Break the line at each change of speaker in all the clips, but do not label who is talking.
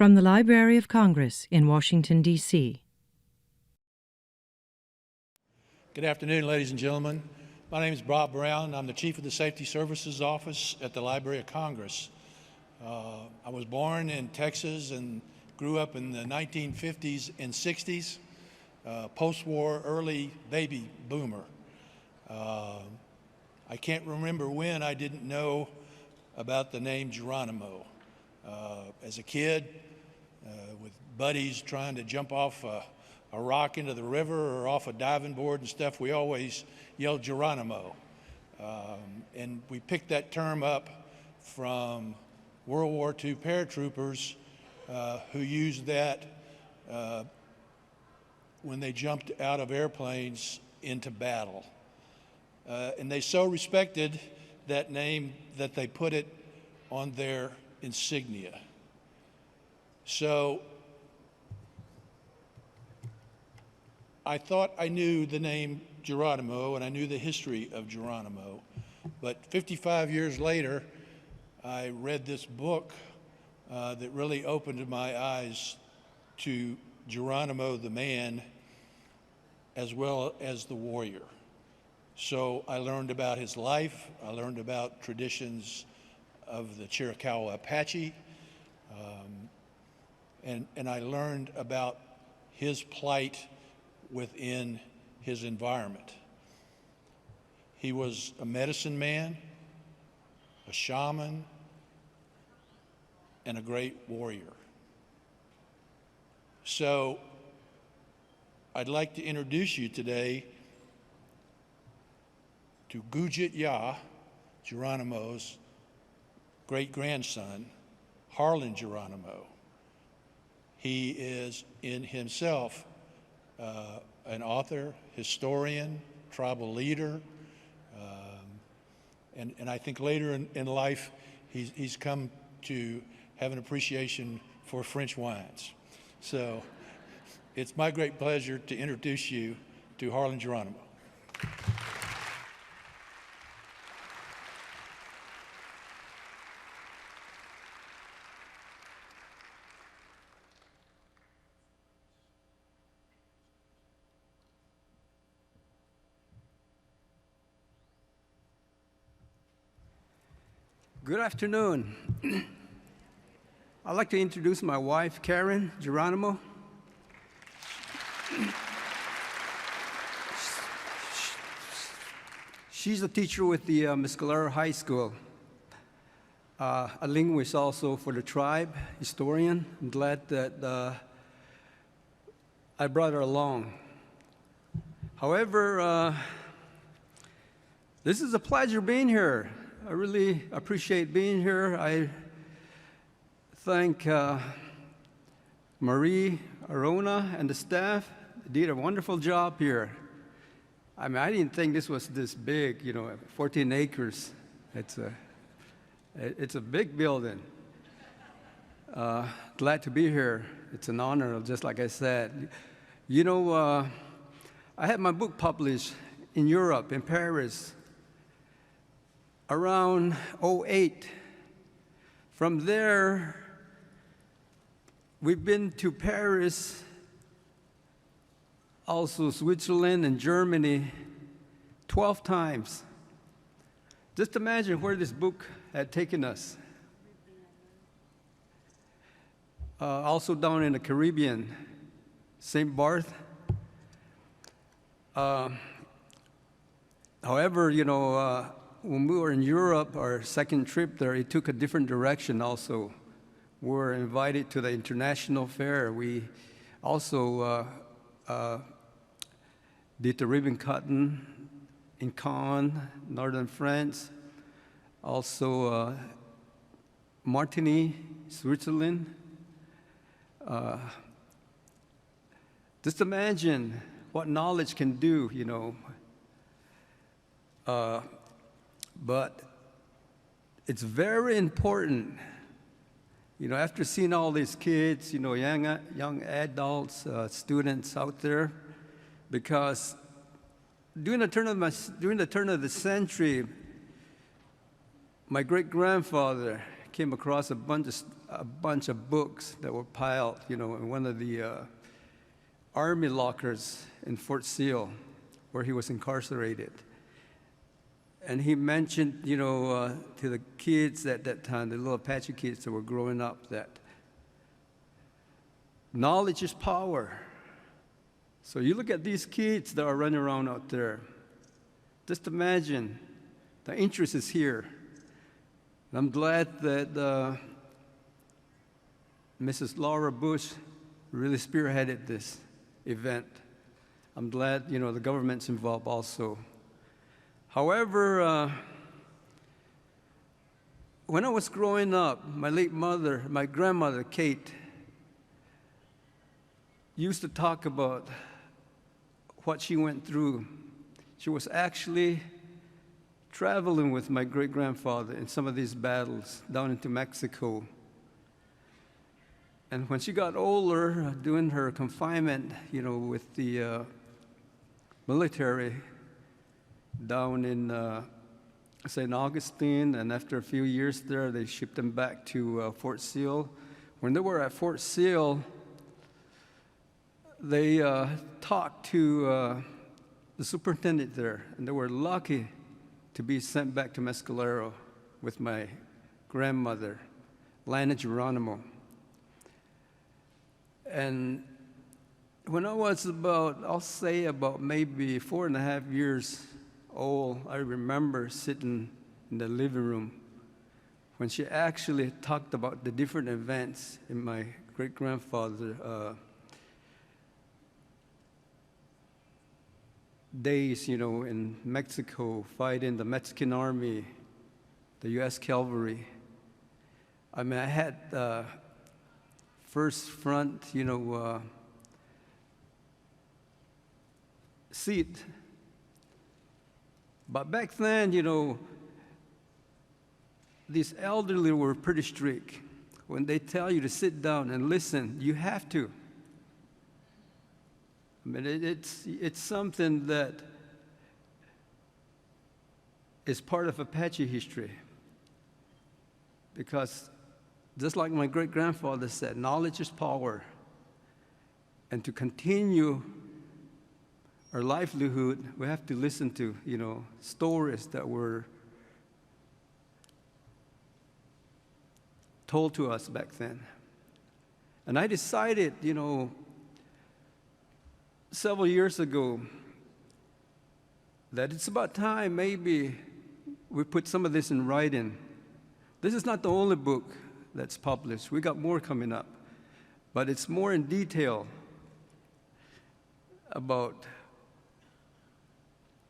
From the Library of Congress in Washington, D.C.
Good afternoon, ladies and gentlemen. My name is Bob Brown. I'm the Chief of the Safety Services Office at the Library of Congress. I was born in Texas and grew up in the 1950s and 60s, post-war, early baby boomer. I can't remember when I didn't know about the name Geronimo. As a kid, with buddies trying to jump off a rock into the river or off a diving board and stuff, we always yelled Geronimo. And we picked that term up from World War II paratroopers who used that when they jumped out of airplanes into battle. And they so respected that name that they put it on their insignia. So I thought I knew the name Geronimo and I knew the history of Geronimo, but 55 years later, I read this book that really opened my eyes to Geronimo the man as well as the warrior. So I learned about his life, I learned about traditions of the Chiricahua Apache, and I learned about his plight within his environment. He was a medicine man, a shaman, and a great warrior. So I'd like to introduce you today to Gujit Yah, Geronimo's great-grandson, Harlyn Geronimo. He is in himself an author, historian, tribal leader, and I think later in life he's come to have an appreciation for French wines. So it's my great pleasure to introduce you to Harlyn Geronimo.
Good afternoon. I'd like to introduce my wife, Corine Geronimo. She's a teacher with the Mescalero High School, a linguist also for the tribe, historian. I'm glad that I brought her along. However, this is a pleasure being here. I really appreciate being here. I thank Marie, Arona, and the staff. They did a wonderful job here. I mean, I didn't think this was this big, 14 acres. It's a big building. Glad to be here. It's an honor, just like I said. I had my book published in Europe, in Paris, around '08. From there, we've been to Paris, also Switzerland and Germany 12 times. Just imagine where this book had taken us. Also down in the Caribbean, St. Barth. However, when we were in Europe, our second trip there, it took a different direction also. We were invited to the International Fair. We also did the ribbon cutting in Caen, northern France. Also Martigny, Switzerland. Just imagine what knowledge can do, But it's very important, after seeing all these kids, young adults, students out there, because during the turn of the century, my great-grandfather came across a bunch of books that were piled, in one of the army lockers in Fort Sill, where he was incarcerated. And he mentioned, to the kids at that time, the little Apache kids that were growing up, that knowledge is power. So you look at these kids that are running around out there, just imagine the interest is here. And I'm glad that Mrs. Laura Bush really spearheaded this event. I'm glad, the government's involved also. However, when I was growing up, my late mother, my grandmother, Kate, used to talk about what she went through. She was actually traveling with my great-grandfather in some of these battles down into Mexico. And when she got older, doing her confinement, with the military down in St. Augustine, and after a few years there, they shipped them back to Fort Sill. When they were at Fort Sill, they talked to the superintendent there, and they were lucky to be sent back to Mescalero with my grandmother, Harlyn Geronimo. And when I was about maybe 4.5 years old, I remember sitting in the living room when she actually talked about the different events in my great-grandfather's days, in Mexico, fighting the Mexican army, the U.S. cavalry. I mean, I had first front, seat. But back then, these elderly were pretty strict. When they tell you to sit down and listen, you have to. I mean, it's something that is part of Apache history. Because just like my great-grandfather said, knowledge is power. And to continue our livelihood, we have to listen to, stories that were told to us back then. And I decided, several years ago, that it's about time maybe we put some of this in writing. This is not the only book that's published. We got more coming up. But it's more in detail about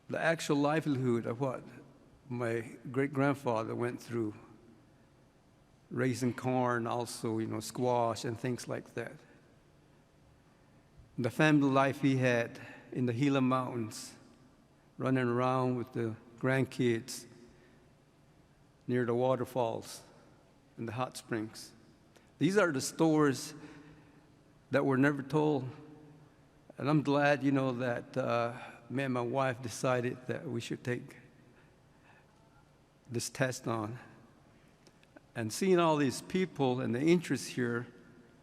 the actual livelihood of what my great-grandfather went through, raising corn, also, squash and things like that. The family life he had in the Gila Mountains, running around with the grandkids near the waterfalls and the hot springs. These are the stories that were never told. And I'm glad, that me and my wife decided that we should take this test on. And seeing all these people and the interest here,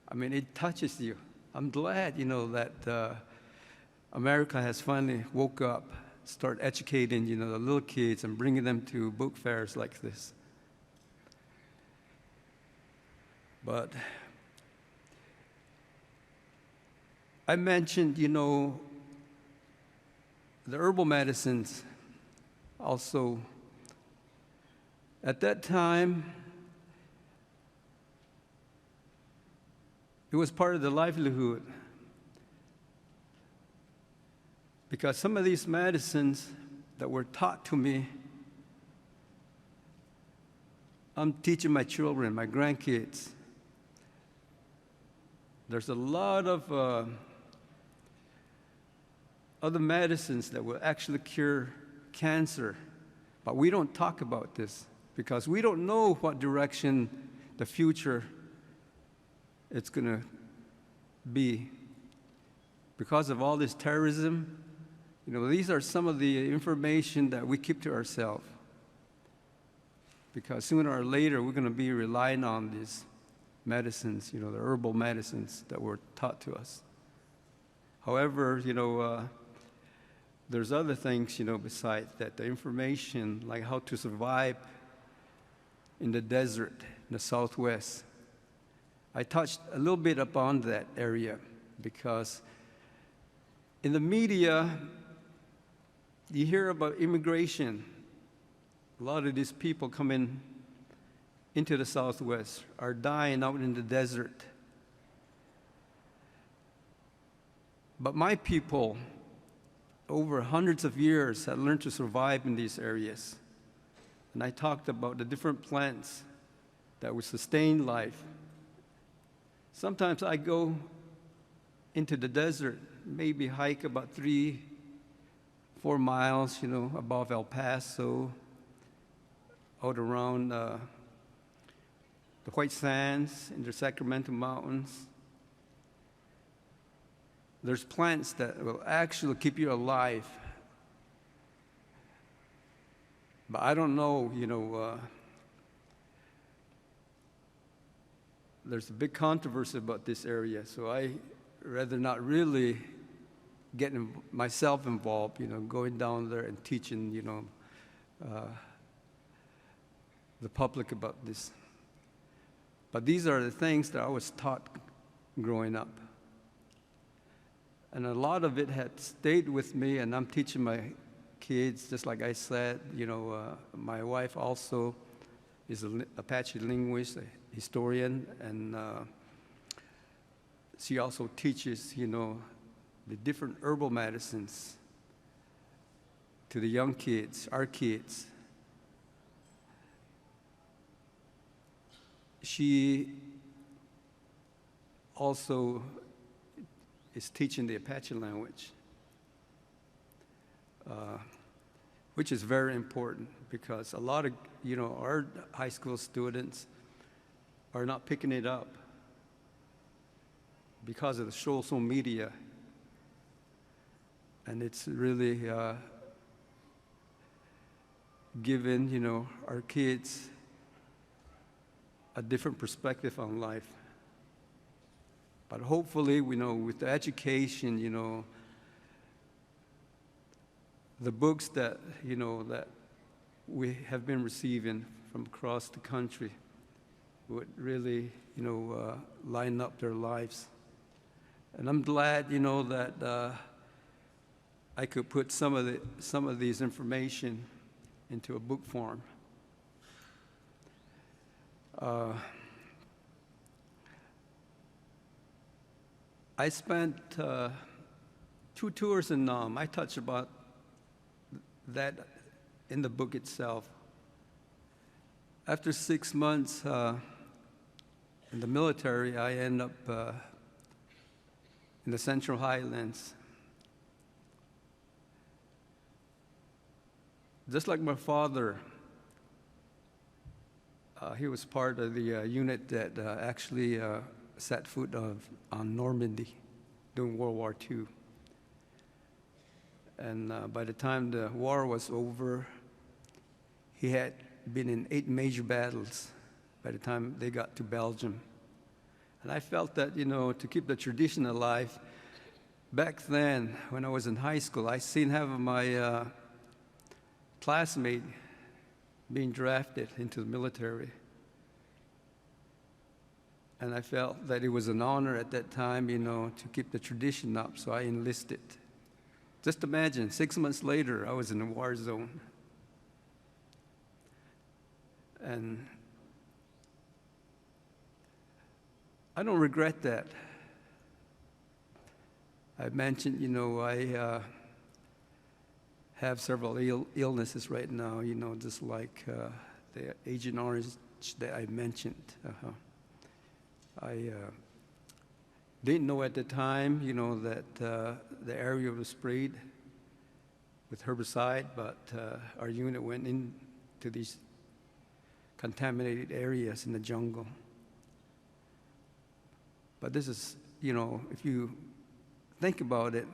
I mean, it touches you. I'm glad, that America has finally woke up, start educating, the little kids and bringing them to book fairs like this. But I mentioned, the herbal medicines also. At that time, it was part of the livelihood. Because some of these medicines that were taught to me, I'm teaching my children, my grandkids. There's a lot of other medicines that will actually cure cancer. But we don't talk about this because we don't know what direction the future it's going to be. Because of all this terrorism, these are some of the information that we keep to ourselves. because sooner or later we're going to be relying on these medicines, the herbal medicines that were taught to us. However, there's other things, besides that, the information, like how to survive in the desert in the Southwest. I touched a little bit upon that area because in the media, you hear about immigration. A lot of these people coming into the Southwest are dying out in the desert. But my people, over hundreds of years, had learned to survive in these areas. And I talked about the different plants that would sustain life. Sometimes I go into the desert, maybe hike about 3-4 miles, above El Paso, out around the White Sands in the Sacramento Mountains. There's plants that will actually keep you alive. But I don't know, there's a big controversy about this area, so I rather not really get myself involved, going down there and teaching, the public about this. But these are the things that I was taught growing up. And a lot of it had stayed with me, and I'm teaching my kids, just like I said. My wife also is an Apache linguist, a historian, and she also teaches, the different herbal medicines to the young kids, our kids. She also is teaching the Apache language, which is very important because a lot of, our high school students are not picking it up because of the social media. And it's really given, our kids a different perspective on life. But hopefully, with the education, the books that, that we have been receiving from across the country would really, line up their lives. And I'm glad, that I could put some of these information into a book form. I spent 2 tours in Nam. I touched about that in the book itself. After 6 months in the military, I ended up in the Central Highlands. Just like my father, he was part of the unit that actually set foot on Normandy during World War II. And by the time the war was over, he had been in 8 major battles by the time they got to Belgium. And I felt that, to keep the tradition alive, back then, when I was in high school, I seen half of my classmate being drafted into the military. And I felt that it was an honor at that time, to keep the tradition up, so I enlisted. Just imagine, 6 months later, I was in a war zone. And I don't regret that. I mentioned, I have several illnesses right now, just like the Agent Orange that I mentioned. I didn't know at the time, that the area was sprayed with herbicide, but our unit went into these contaminated areas in the jungle. But this is, if you think about it,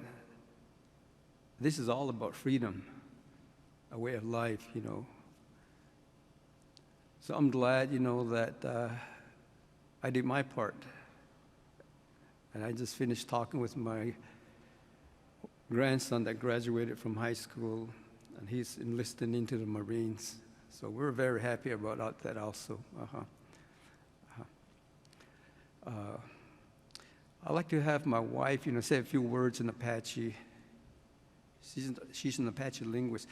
this is all about freedom, a way of life, So I'm glad, that I did my part. And I just finished talking with my grandson that graduated from high school, and he's enlisted into the Marines. So we're very happy about that also. I'd like to have my wife, say a few words in Apache. She's an Apache linguist.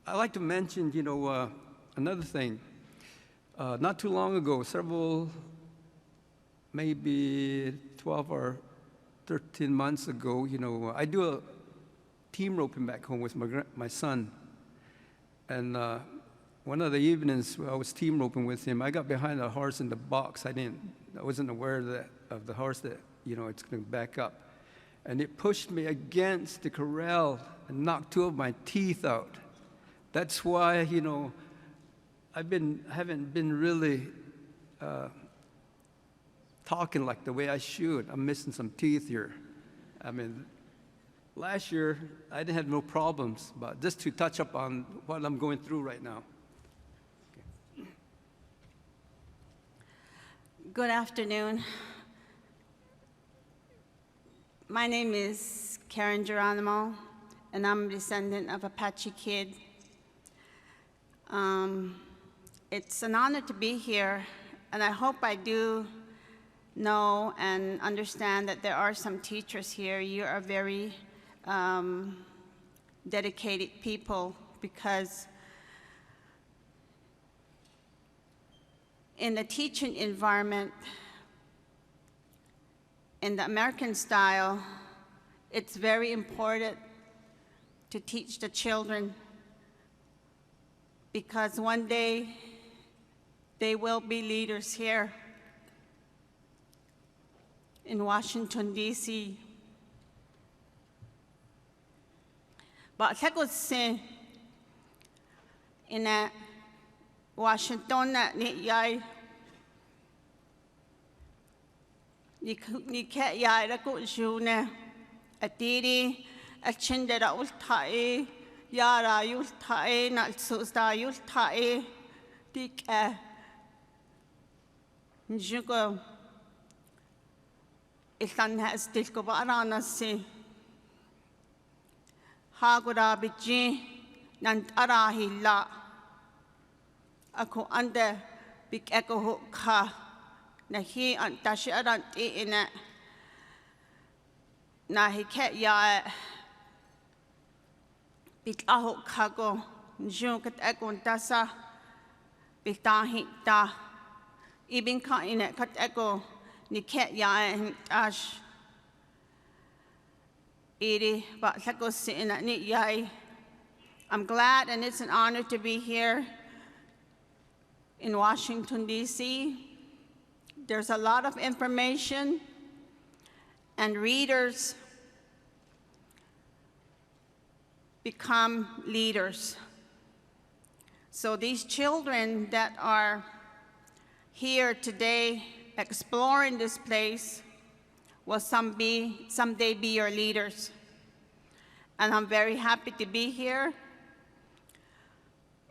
I'd like to mention, another thing. Not too long ago, maybe 12 or 13 months ago, I do a team roping back home with my son. And one of the evenings I was team roping with him, I got behind a horse in the box. I wasn't aware of the horse that, it's going to back up. And it pushed me against the corral and knocked two of my teeth out. That's why, haven't been really talking like the way I should. I'm missing some teeth here. I mean, last year, I didn't have no problems, but just to touch up on what I'm going through right now. Okay.
Good afternoon. My name is Harlyn Geronimo, and I'm a descendant of Apache Kid. It's an honor to be here, and I hope I do know and understand that there are some teachers here. You are very dedicated people, because in the teaching environment, in the American style, it's very important to teach the children, because one day they will be leaders here in Washington, D.C. But in Washington, ni ke yai ra ku june atiri achinde ra ultai yara ultai na susta ultai dik njugo ilan has dilko barana se hagura biji nan arahilla ako ande bik eko kha Nahi antasharan ina nahi ket ya bitaho kago njukat ekon tasa bitahi ta ibin ka ina kat eko ni ket ya ash iri ba sako sina ni yai. I'm glad and it's an honor to be here in Washington, D.C. There's a lot of information, and readers become leaders. So these children that are here today exploring this place will someday be your leaders. And I'm very happy to be here.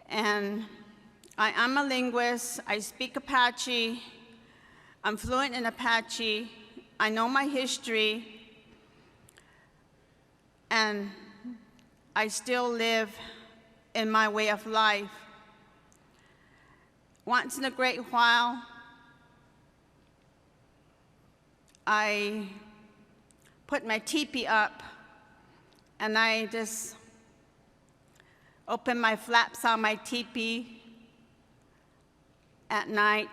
And I am a linguist. I speak Apache. I'm fluent in Apache. I know my history. And I still live in my way of life. Once in a great while, I put my teepee up and I just open my flaps on my teepee at night,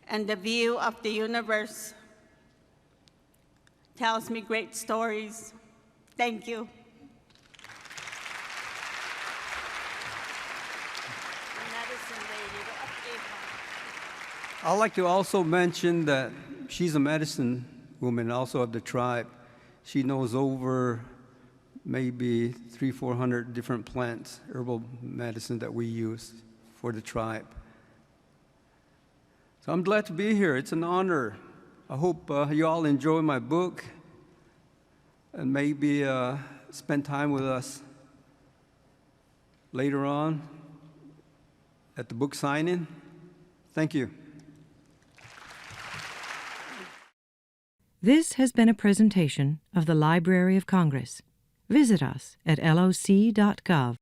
and the view of the universe tells me great stories. Thank you.
I'd like to also mention that she's a medicine woman also of the tribe. She knows over maybe 300-400 different plants, herbal medicine that we use for the tribe. So I'm glad to be here. It's an honor. I hope you all enjoy my book and maybe spend time with us later on at the book signing. Thank you.
This has been a presentation of the Library of Congress. Visit us at loc.gov.